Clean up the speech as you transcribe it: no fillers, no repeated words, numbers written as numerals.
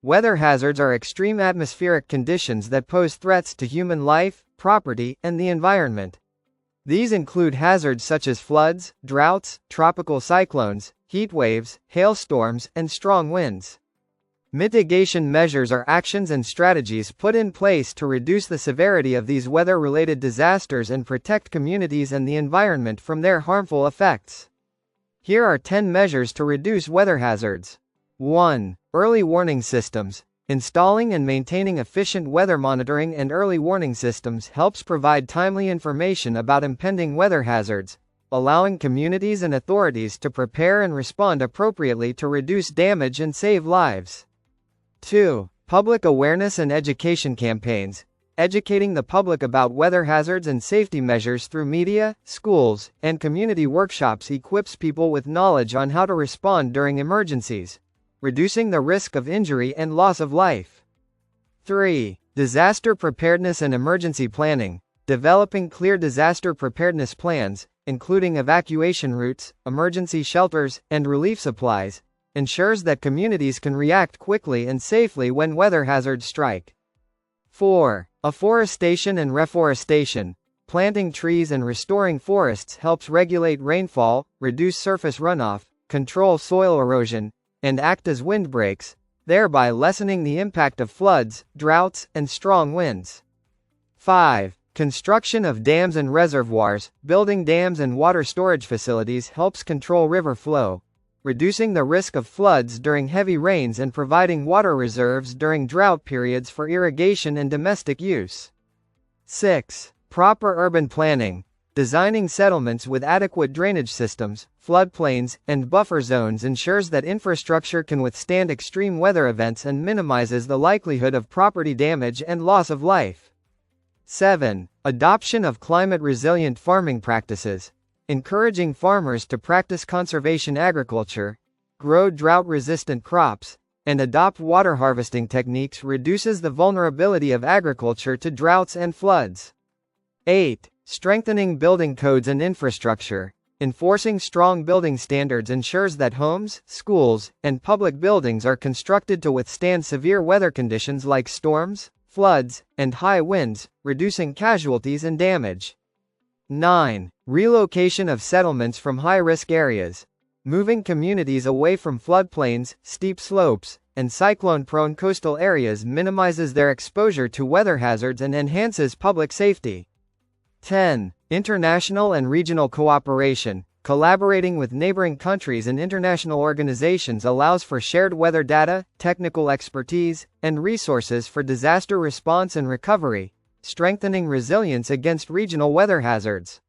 Weather hazards are extreme atmospheric conditions that pose threats to human life, property, and the environment. These include hazards such as floods, droughts, tropical cyclones, heat waves, hailstorms, and strong winds. Mitigation measures are actions and strategies put in place to reduce the severity of these weather-related disasters and protect communities and the environment from their harmful effects. Here are 10 measures to reduce weather hazards. 1. Early warning systems. Installing and maintaining efficient weather monitoring and early warning systems helps provide timely information about impending weather hazards, allowing communities and authorities to prepare and respond appropriately to reduce damage and save lives. 2. Public awareness and education campaigns. Educating the public about weather hazards and safety measures through media, schools, and community workshops equips people with knowledge on how to respond during emergencies, reducing the risk of injury and loss of life. 3. Disaster preparedness and emergency planning. Developing clear disaster preparedness plans, including evacuation routes, emergency shelters, and relief supplies, ensures that communities can react quickly and safely when weather hazards strike. 4. Afforestation and reforestation. Planting trees and restoring forests helps regulate rainfall, reduce surface runoff, control soil erosion, and act as windbreaks, thereby lessening the impact of floods, droughts, and strong winds. 5. Construction of dams and reservoirs. Building dams and water storage facilities helps control river flow, reducing the risk of floods during heavy rains and providing water reserves during drought periods for irrigation and domestic use. 6. Proper urban planning. Designing settlements with adequate drainage systems, floodplains, and buffer zones ensures that infrastructure can withstand extreme weather events and minimizes the likelihood of property damage and loss of life. 7. Adoption of climate-resilient farming practices. Encouraging farmers to practice conservation agriculture, grow drought-resistant crops, and adopt water harvesting techniques reduces the vulnerability of agriculture to droughts and floods. 8. Strengthening building codes and infrastructure. Enforcing strong building standards ensures that homes, schools, and public buildings are constructed to withstand severe weather conditions like storms, floods, and high winds, reducing casualties and damage. 9. Relocation of settlements from high-risk areas. Moving communities away from floodplains, steep slopes, and cyclone-prone coastal areas minimizes their exposure to weather hazards and enhances public safety. 10. International and regional cooperation. Collaborating with neighboring countries and international organizations allows for shared weather data, technical expertise, and resources for disaster response and recovery, strengthening resilience against regional weather hazards.